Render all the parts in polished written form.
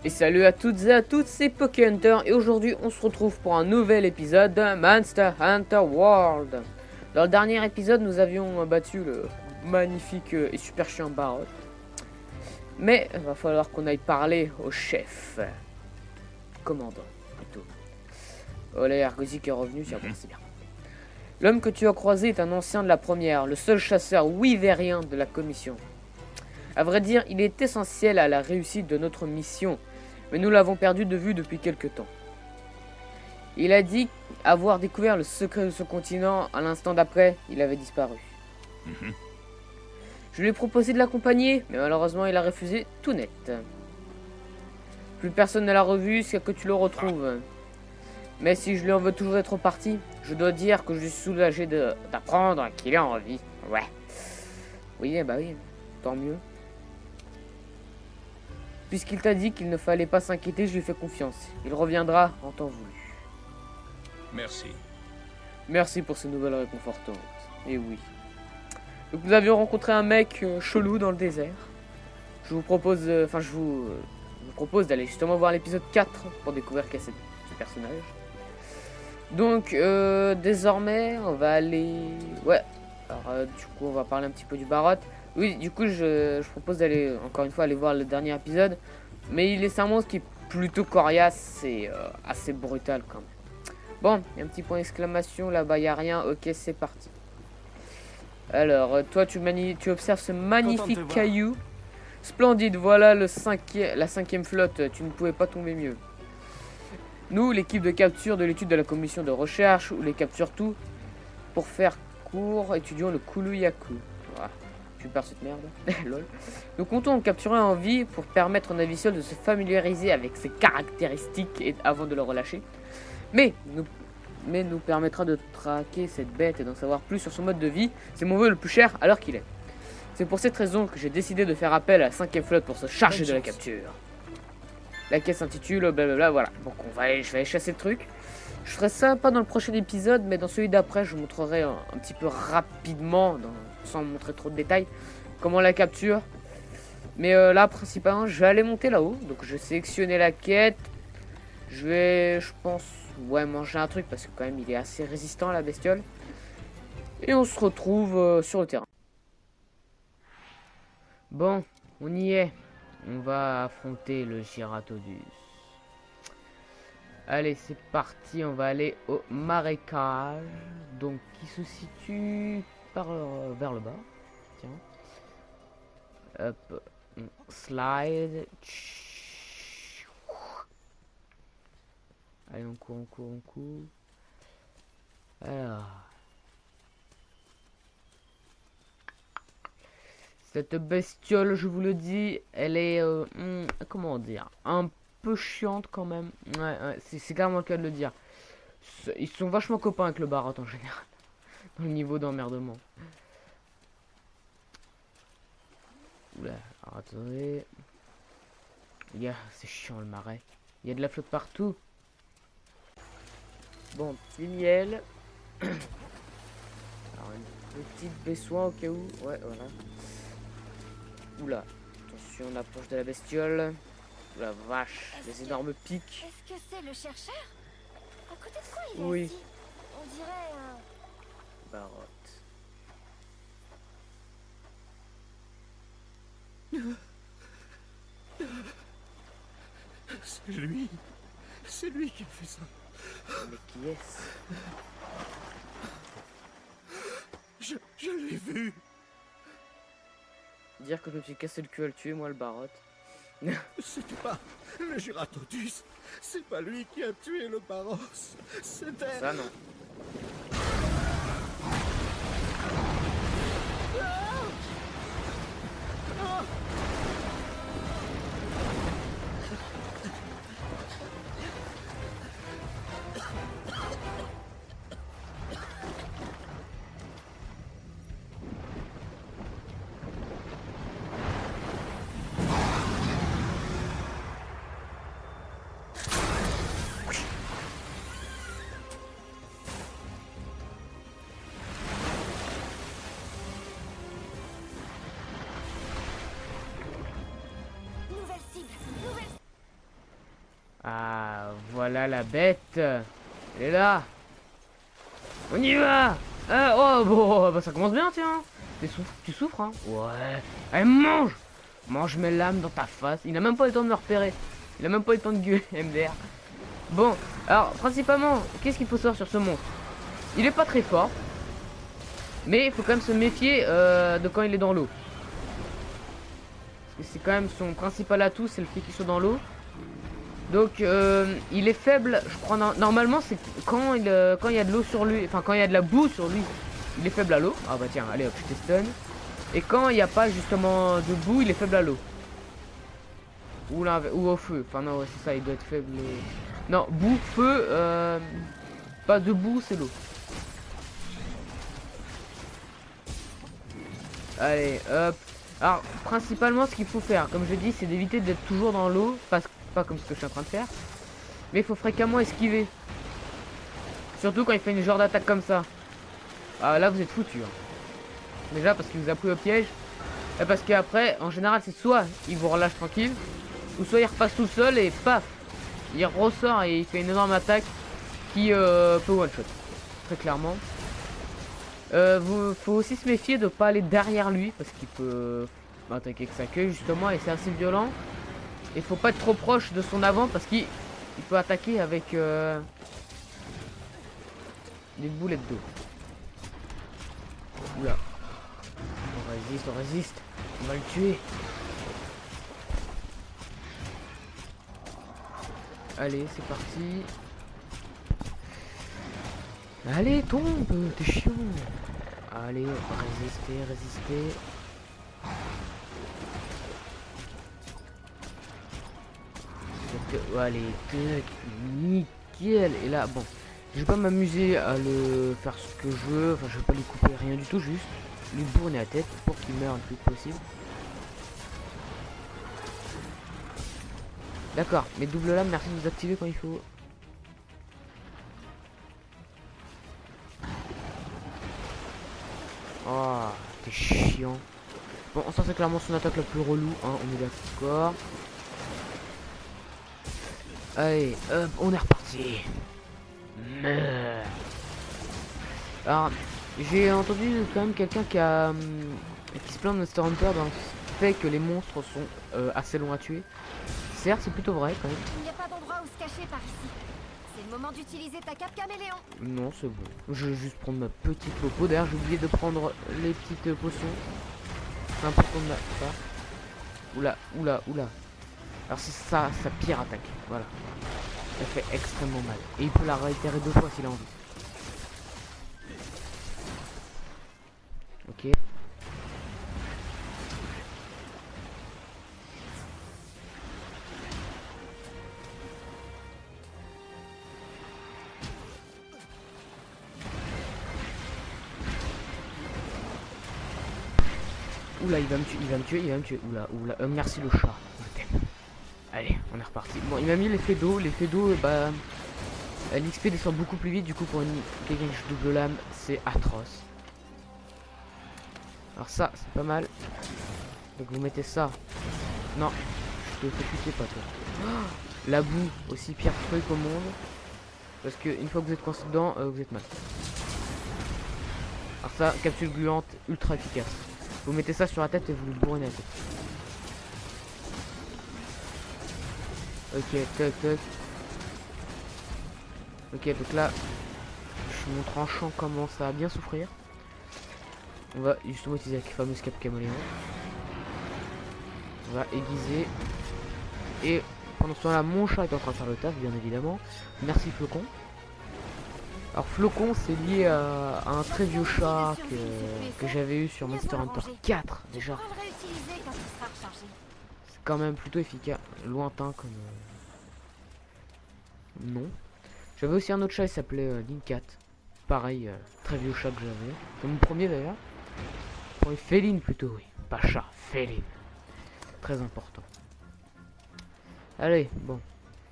Et salut à toutes et à tous, c'est PokéHunter et aujourd'hui on se retrouve pour un nouvel épisode de Monster Hunter World. Dans le dernier épisode nous avions battu le magnifique et super chiant Barot. Mais il va falloir qu'on aille parler au chef. Commandant plutôt. Oh là, Argosy qui est revenu, c'est bien. L'homme que tu as croisé est un ancien de la première, le seul chasseur wyvérien de la commission. À vrai dire, il est essentiel à la réussite de notre mission. Mais nous l'avons perdu de vue depuis quelque temps. Il a dit avoir découvert le secret de ce continent. À l'instant d'après, il avait disparu. Je lui ai proposé de l'accompagner, mais malheureusement il a refusé tout net. Plus personne ne l'a revu jusqu'à que tu le retrouves. Mais si je lui en veux toujours être parti, je dois dire que je suis soulagé d'apprendre qu'il est en vie. Ouais. Oui, bah oui, tant mieux. Puisqu'il t'a dit qu'il ne fallait pas s'inquiéter, je lui fais confiance. Il reviendra en temps voulu. Merci. Merci pour ces nouvelles réconfortantes. Et oui. Donc nous avions rencontré un mec chelou dans le désert. Je vous propose, je vous propose d'aller justement voir l'épisode 4 pour découvrir qui est ce personnage. Donc désormais, on va aller... Ouais. Alors du coup, on va parler un petit peu du Barot. Oui, du coup, je propose d'aller, encore une fois, aller voir le dernier épisode. Mais c'est un monstre qui est plutôt coriace et assez brutal quand même. Bon, il y a un petit point d'exclamation, là-bas, il n'y a rien. Ok, c'est parti. Alors, toi, tu observes ce magnifique caillou. Splendide, voilà la 5e flotte. Tu ne pouvais pas tomber mieux. Nous, l'équipe de capture de l'étude de la commission de recherche, ou les capture tout, pour faire court, étudions le Kulu-Yaku. Voilà. Tu perds cette merde. Lol. Nous comptons en capturer en vie pour permettre au Naviciol de se familiariser avec ses caractéristiques avant de le relâcher. Mais nous permettra de traquer cette bête et d'en savoir plus sur son mode de vie. C'est mon vœu le plus cher alors qu'il est. C'est pour cette raison que j'ai décidé de faire appel à la 5e flotte pour se charger de la capture. La quête s'intitule blablabla, voilà. Donc je vais aller chasser le truc. Je ferai ça pas dans le prochain épisode, mais dans celui d'après, je vous montrerai un petit peu rapidement, sans montrer trop de détails, comment la capture. Mais là, principalement, je vais aller monter là-haut. Donc je vais sélectionner la quête. Je vais, je pense, manger un truc parce que quand même, il est assez résistant à la bestiole. Et on se retrouve sur le terrain. Bon, on y est. On va affronter le Giratodus. Allez, c'est parti, on va aller au marécage, donc qui se situe vers le bas. Tiens. Hop, on slide. Allez, on court. Alors. Cette bestiole, je vous le dis, elle est, comment dire, un peu chiante quand même. Ouais, c'est carrément le cas de le dire. Ils sont vachement copains avec le Barot en général. Dans le niveau d'emmerdement. Oula, alors attendez. C'est chiant le marais. Il y a de la flotte partout. Bon, petit miel. Alors une petite baissoie au cas où. Ouais, voilà. Oula, attention, on approche de la bestiole. La vache, des énormes pics. Est-ce que c'est le chercheur? À côté de quoi il est Oui. assis? On dirait un... Barot. C'est lui qui a fait ça. Mais qui est-ce? Je l'ai vu. Dire que je me suis cassé le cul à le tuer, moi, le Barot. C'était pas le Giratodus. C'est pas lui qui a tué le Baros. C'était... Ça, non. Ah, voilà la bête. Elle est là. On y va. Ah, oh, bon, bah ça commence bien, tiens. Tu souffres, hein? Ouais. Allez, mange. Mange mes lames dans ta face. Il n'a même pas eu le temps de me repérer. Il a même pas eu le temps de gueuler, MDR. Bon, alors, principalement, qu'est-ce qu'il faut savoir sur ce monstre? Il est pas très fort. Mais il faut quand même se méfier de quand il est dans l'eau. Parce que c'est quand même son principal atout, c'est le fait qu'il soit dans l'eau. Donc il est faible, je crois, normalement c'est quand il y a de l'eau sur lui, enfin quand il y a de la boue sur lui, il est faible à l'eau. Ah bah tiens, allez hop, je te stun. Et quand il n'y a pas justement de boue, il est faible à l'eau. Ou au feu, enfin non, ouais, c'est ça, il doit être faible. Non, boue, feu, pas de boue, c'est l'eau. Allez, hop. Alors, principalement, ce qu'il faut faire, comme je dis, c'est d'éviter d'être toujours dans l'eau, pas comme ce que je suis en train de faire. Mais il faut fréquemment esquiver. Surtout quand il fait une genre d'attaque comme ça. Ah, là, vous êtes foutu. Hein. Déjà, parce qu'il vous a pris au piège. Et parce qu'après, en général, c'est soit il vous relâche tranquille, ou soit il repasse tout seul et paf, il ressort et il fait une énorme attaque qui peut one-shot. Très clairement. Faut aussi se méfier de pas aller derrière lui parce qu'il peut attaquer avec sa queue justement et c'est assez violent. Il faut pas être trop proche de son avant parce qu'il peut attaquer avec des boulettes d'eau. Oula. On résiste. On va le tuer. Allez, c'est parti. Allez, tombe, t'es chiant. Allez, résister. Allez, nickel. Et là, bon, je vais pas m'amuser à le faire ce que je veux. Enfin, je vais pas lui couper rien du tout, juste lui bourrer la tête pour qu'il meure le plus possible. D'accord, mais double lame, merci de vous activer quand il faut. Oh, t'es chiant. Bon, ça c'est clairement son attaque la plus relou, hein, on est d'accord. Allez, hop, on est reparti. Meurs. Alors, j'ai entendu quand même quelqu'un qui se plaint de Monster Hunter dans le fait que les monstres sont assez longs à tuer. Certes, c'est plutôt vrai quand même. Il n'y a pas d'endroit où se cacher par ici. C'est le moment d'utiliser ta cape caméléon. Non, c'est bon. Je vais juste prendre ma petite popo. D'ailleurs, j'ai oublié de prendre les petites potions. C'est important de ça. Oula. Alors c'est ça, sa pire attaque. Voilà. Ça fait extrêmement mal. Et il peut la réitérer 2 fois s'il a envie. Ok. Oula, il va me tuer. Oula, merci le chat. Je t'aime. Allez, on est reparti. Bon, il m'a mis l'effet d'eau. L'effet d'eau, bah, l'XP descend beaucoup plus vite. Du coup, pour quelqu'un qui joue double lame, c'est atroce. Alors ça, c'est pas mal. Donc vous mettez ça. Non, je te fais pitié pas toi. Oh, la boue, aussi pire truc au monde. Parce que une fois que vous êtes coincé dedans, vous êtes mal. Alors ça, capsule gluante, ultra efficace. Vous mettez ça sur la tête et vous lui bourrez la tête. Ok, toc. Ok, donc là, mon tranchant commence à bien souffrir. On va justement utiliser la fameuse cape caméléon. On va aiguiser. Et pendant ce temps-là, mon chat est en train de faire le taf, bien évidemment. Merci Flocon. Alors Flocon, c'est lié à un très vieux chat que j'avais eu sur Monster Hunter 4 déjà. C'est quand même plutôt efficace, lointain comme nom. J'avais aussi un autre chat, il s'appelait Linkat. Pareil, très vieux chat que j'avais. C'est mon premier d'ailleurs. Pour une féline plutôt, oui. Pas chat, féline. Très important. Allez, bon.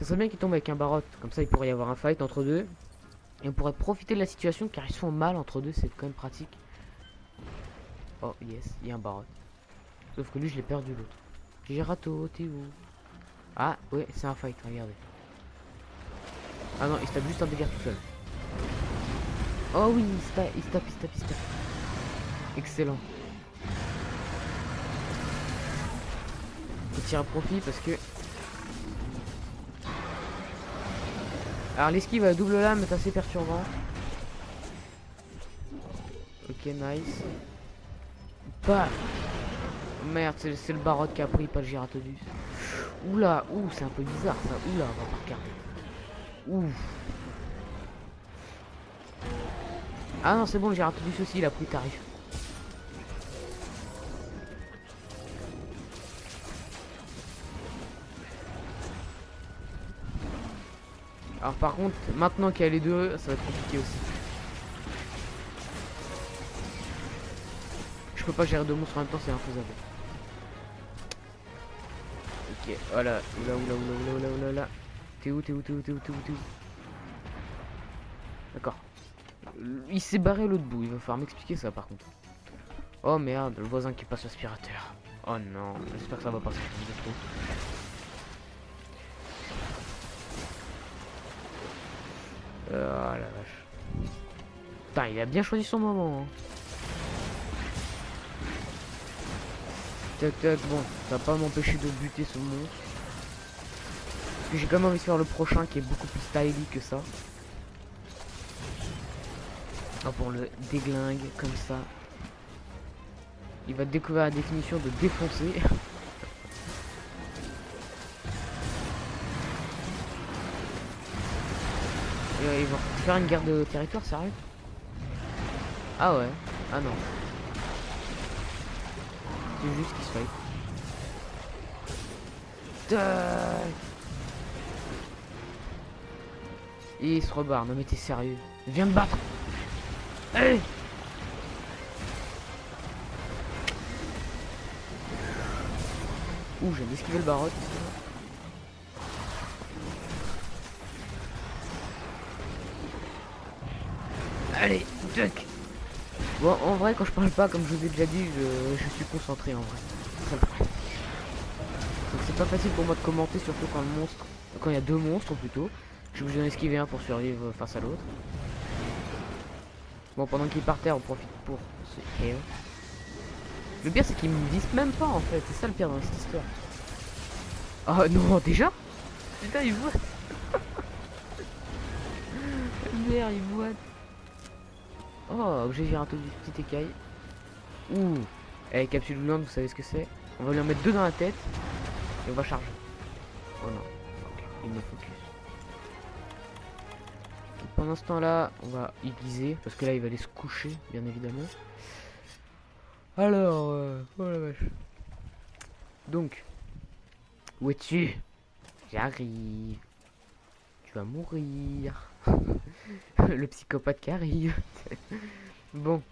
Ça serait bien qu'il tombe avec un Barot. Comme ça, il pourrait y avoir un fight entre deux. Et on pourrait profiter de la situation car ils sont mal entre deux, c'est quand même pratique. Oh yes, il y a un Barot. Sauf que lui, je l'ai perdu l'autre. Girato, t'es où? Ah, ouais, c'est un fight, regardez. Ah non, il se tape juste un délire tout seul. Oh oui, il se tape. Excellent. Faut tirer profit parce que... Alors l'esquive à double lame est assez perturbant. Ok, nice. Bah merde, c'est le barotte qui a pris, pas le Giratodus. Oula, c'est un peu bizarre ça. Oula, on va pas regarder. Ouf. Ah non, c'est bon, le Giratodus aussi, il a pris tarif. Alors par contre, maintenant qu'il y a les deux, ça va être compliqué aussi. Je peux pas gérer deux monstres en même temps, c'est infaisable. Ok, voilà. Oula. T'es où? D'accord. Il s'est barré à l'autre bout, il va falloir m'expliquer ça par contre. Oh merde, le voisin qui passe l'aspirateur. Oh non, j'espère que ça va passer de trop. Oh la vache. Putain, il a bien choisi son moment. Hein. Tac, bon, ça va pas m'empêcher de buter ce monstre. Parce que j'ai quand même envie de faire le prochain qui est beaucoup plus stylish que ça. Ah, pour le déglingue comme ça. Il va découvrir la définition de défoncer. Et ils vont faire une guerre de territoire, sérieux? Ah ouais, ah non. C'est juste qu'il se fight. Et il se rebarre, non mais t'es sérieux? Viens me battre. Hey. Ouh, j'ai esquivé le barotte. Allez, duck. Bon, en vrai, quand je parle pas, comme je vous ai déjà dit, je suis concentré en vrai. C'est le problème. Donc c'est pas facile pour moi de commenter, surtout quand il y a deux monstres plutôt. Je suis obligé d'en esquiver un pour survivre face à l'autre. Bon, pendant qu'il est par terre, on profite pour se heal. Le pire, c'est qu'il me vise même pas en fait. C'est ça le pire dans cette histoire. Oh non, déjà? Putain, il voit. Merde, il voit. Oh, objet Giratodus, petit écaille. Ouh. Eh, capsule moulante, vous savez ce que c'est? On va lui en mettre deux dans la tête. Et on va charger. Oh non. Ok, il me focus. Pendant ce temps-là, on va aiguiser. Parce que là, il va aller se coucher, bien évidemment. Alors, oh la vache. Donc, où es-tu? J'arrive. Tu vas mourir. Le psychopathe qui arrive. Bon.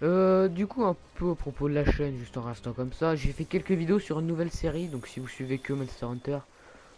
Du coup, un peu à propos de la chaîne, juste en restant comme ça, j'ai fait quelques vidéos sur une nouvelle série. Donc si vous suivez que Monster Hunter,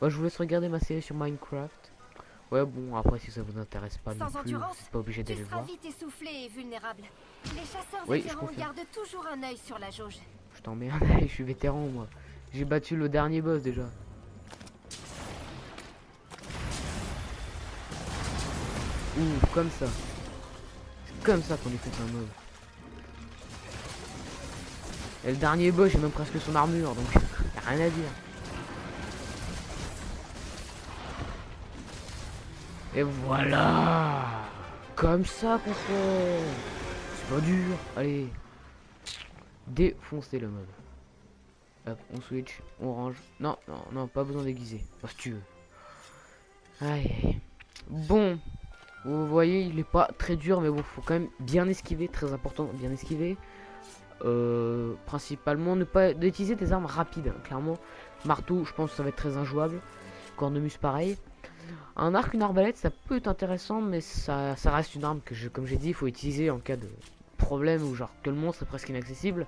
bah, je vous laisse regarder ma série sur Minecraft. Ouais, bon, après si ça vous intéresse pas non plus, c'est pas obligé d'aller voir. Vite essoufflé et vulnérable. Les chasseurs Oui, vétérans gardent toujours un œil sur la jauge. Je t'emmerde, je suis vétéran moi. J'ai battu le dernier boss déjà. Ouh, comme ça. C'est comme ça qu'on défonce un mob. Et le dernier boss, j'ai même presque son armure, donc y'a rien à dire. Et voilà. Comme ça qu'on fait. C'est pas dur. Allez. Défoncer le mob. Hop, on switch, on range. Non, pas besoin d'aiguiser. Enfin, si tu veux. Aïe. Bon. Vous voyez, il est pas très dur, mais bon, faut quand même bien esquiver, très important, bien esquiver. Principalement, ne pas utiliser des armes rapides. Clairement, marteau, je pense que ça va être très injouable. Cornemuse, pareil. Un arc, une arbalète, ça peut être intéressant, mais ça reste une arme que, comme j'ai dit, il faut utiliser en cas de problème ou genre que le monstre est presque inaccessible.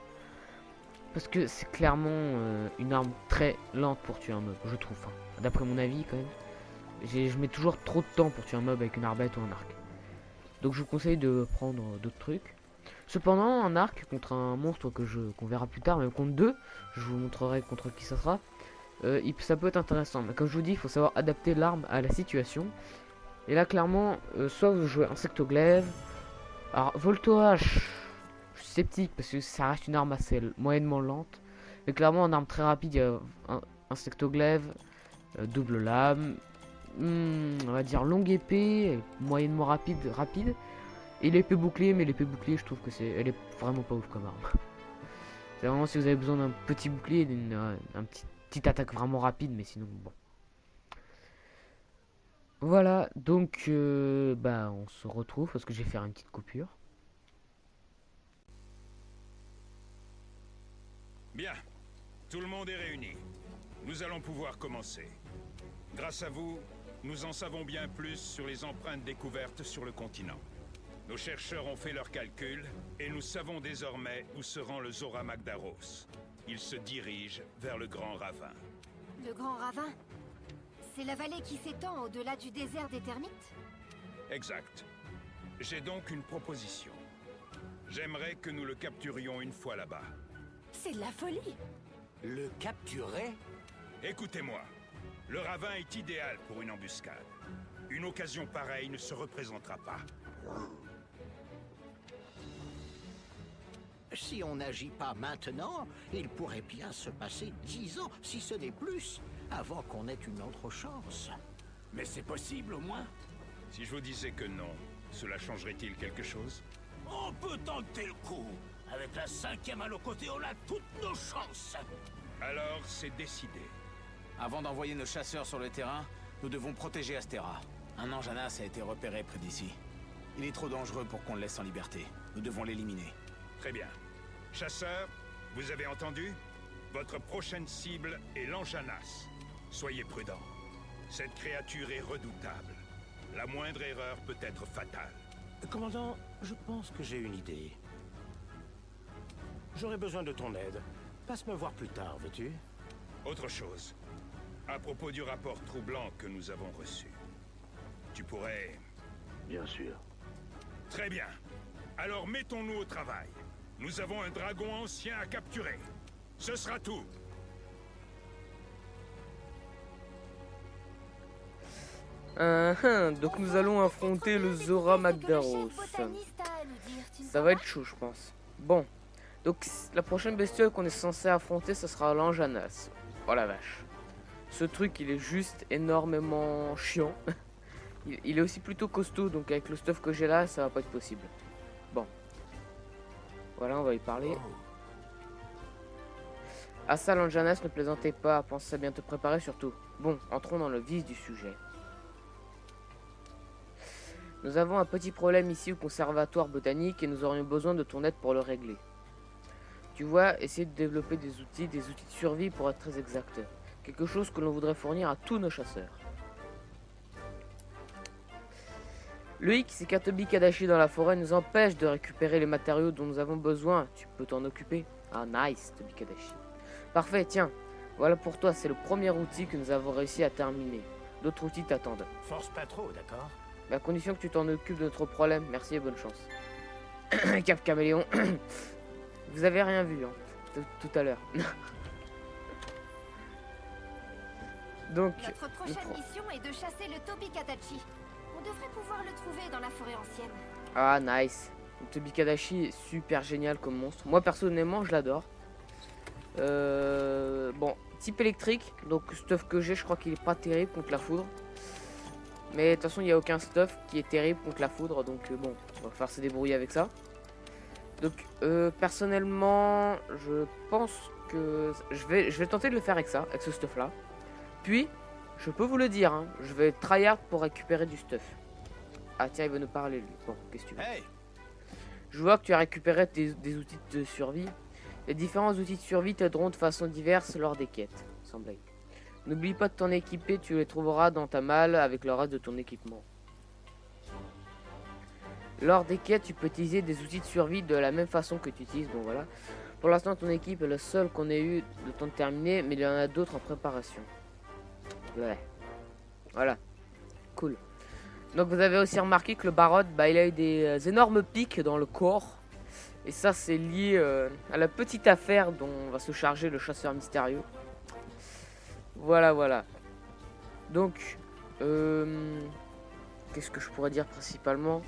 Parce que c'est clairement une arme très lente pour tuer un mob, je trouve. Hein. D'après mon avis, quand même. Je mets toujours trop de temps pour tuer un mob avec une arbalète ou un arc. Donc je vous conseille de prendre d'autres trucs. Cependant, un arc contre un monstre qu'on verra plus tard, même contre deux, je vous montrerai contre qui ça sera. ça peut être intéressant. Mais comme je vous dis, il faut savoir adapter l'arme à la situation. Et là, clairement, soit vous jouez insectoglaive. Alors, Voltoage, je suis sceptique parce que ça reste une arme assez moyennement lente. Mais clairement, en arme très rapide, il y a insectoglaive, double lame, on va dire longue épée, moyennement rapide. Et l'épée bouclier, mais l'épée bouclier, je trouve que elle est vraiment pas ouf comme arme. C'est vraiment si vous avez besoin d'un petit bouclier, un petite attaque vraiment rapide, mais sinon bon. Voilà, donc bah on se retrouve parce que je vais faire une petite coupure. Bien, tout le monde est réuni. Nous allons pouvoir commencer. Grâce à vous, nous en savons bien plus sur les empreintes découvertes sur le continent. Nos chercheurs ont fait leurs calculs et nous savons désormais où se rend le Zora Magdaros. Il se dirige vers le Grand Ravin. Le Grand Ravin? C'est la vallée qui s'étend au-delà du désert des termites? Exact. J'ai donc une proposition. J'aimerais que nous le capturions une fois là-bas. C'est de la folie! Le capturer? Écoutez-moi, le ravin est idéal pour une embuscade. Une occasion pareille ne se représentera pas. Si on n'agit pas maintenant, il pourrait bien se passer 10 ans, si ce n'est plus, avant qu'on ait une autre chance. Mais c'est possible au moins. Si je vous disais que non, cela changerait-il quelque chose? On peut tenter le coup. Avec la 5e à nos côtés, on a toutes nos chances. Alors, c'est décidé. Avant d'envoyer nos chasseurs sur le terrain, nous devons protéger Astera. Un Anjanas a été repéré près d'ici. Il est trop dangereux pour qu'on le laisse en liberté. Nous devons l'éliminer. Très bien. Chasseurs, vous avez entendu? Votre prochaine cible est l'Anjanas. Soyez prudents. Cette créature est redoutable. La moindre erreur peut être fatale. Commandant, je pense que j'ai une idée. J'aurais besoin de ton aide. Passe me voir plus tard, veux-tu? Autre chose. À propos du rapport troublant que nous avons reçu. Tu pourrais... Bien sûr. Très bien. Alors mettons-nous au travail. Nous avons un dragon ancien à capturer. Ce sera tout. Donc nous allons affronter le Zora Magdaros. Ça va être chaud, je pense. Bon. Donc la prochaine bestiole qu'on est censé affronter, ce sera l'Anjanas. Oh la vache. Ce truc, il est juste énormément chiant. Il est aussi plutôt costaud, donc avec le stuff que j'ai là, ça va pas être possible. Bon. Voilà, on va y parler. Ah ça, l'Anjanas, ne plaisantez pas, pense à bien te préparer surtout. Bon, entrons dans le vif du sujet. Nous avons un petit problème ici au conservatoire botanique et nous aurions besoin de ton aide pour le régler. Tu vois, essayer de développer des outils de survie pour être très exact. Quelque chose que l'on voudrait fournir à tous nos chasseurs. Le hic, c'est qu'un Tobi Kadashi dans la forêt nous empêche de récupérer les matériaux dont nous avons besoin. Tu peux t'en occuper? Ah nice, Tobi Kadashi. Parfait, tiens. Voilà pour toi, c'est le premier outil que nous avons réussi à terminer. D'autres outils t'attendent. Force pas trop, d'accord? Mais à condition que tu t'en occupes de notre problème. Merci et bonne chance. Cap Caméléon. Vous avez rien vu hein, tout à l'heure. Donc, Notre prochaine mission est de chasser le Tobi Kadachi. On devrait pouvoir le trouver dans la forêt ancienne. Ah, nice. Le Tobi Kadachi est super génial comme monstre. Moi, personnellement, je l'adore. Bon, type électrique. Donc, stuff que j'ai, je crois qu'il est pas terrible contre la foudre. Mais de toute façon, il n'y a aucun stuff qui est terrible contre la foudre. Donc, bon, on va falloir se débrouiller avec ça. Donc, personnellement, je pense que je vais tenter de le faire avec ça, avec ce stuff-là. Puis, je peux vous le dire, hein, je vais tryhard pour récupérer du stuff. Ah tiens, il veut nous parler lui. Bon, qu'est-ce que tu veux? Hey! Je vois que tu as récupéré des outils de survie. Les différents outils de survie t'aideront de façon diverse lors des quêtes, sans blague. N'oublie pas de t'en équiper, tu les trouveras dans ta malle avec le reste de ton équipement. Lors des quêtes, tu peux utiliser des outils de survie de la même façon que tu utilises. Bon voilà. Pour l'instant, ton équipe est le seul qu'on ait eu de temps de terminer, mais il y en a d'autres en préparation. Ouais. Voilà. Cool. Donc vous avez aussi remarqué que le Barod, bah, il a eu des énormes pics dans le corps. Et ça, c'est lié à la petite affaire dont va se charger le chasseur mystérieux. Voilà, voilà. Donc, qu'est-ce que je pourrais dire principalement?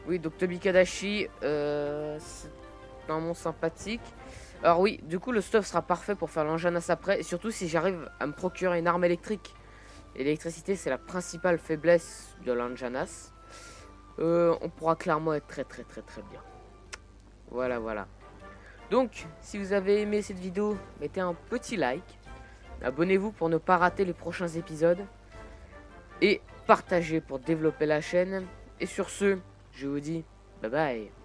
Oui, donc Tobi Kadachi, c'est un monstre sympathique. Alors oui, du coup, le stuff sera parfait pour faire l'Anjanas après. Et surtout, si j'arrive à me procurer une arme électrique. L'électricité, c'est la principale faiblesse de l'Anjanas. On pourra clairement être très bien. Voilà, voilà. Donc, si vous avez aimé cette vidéo, mettez un petit like. Abonnez-vous pour ne pas rater les prochains épisodes. Et partagez pour développer la chaîne. Et sur ce, je vous dis bye bye.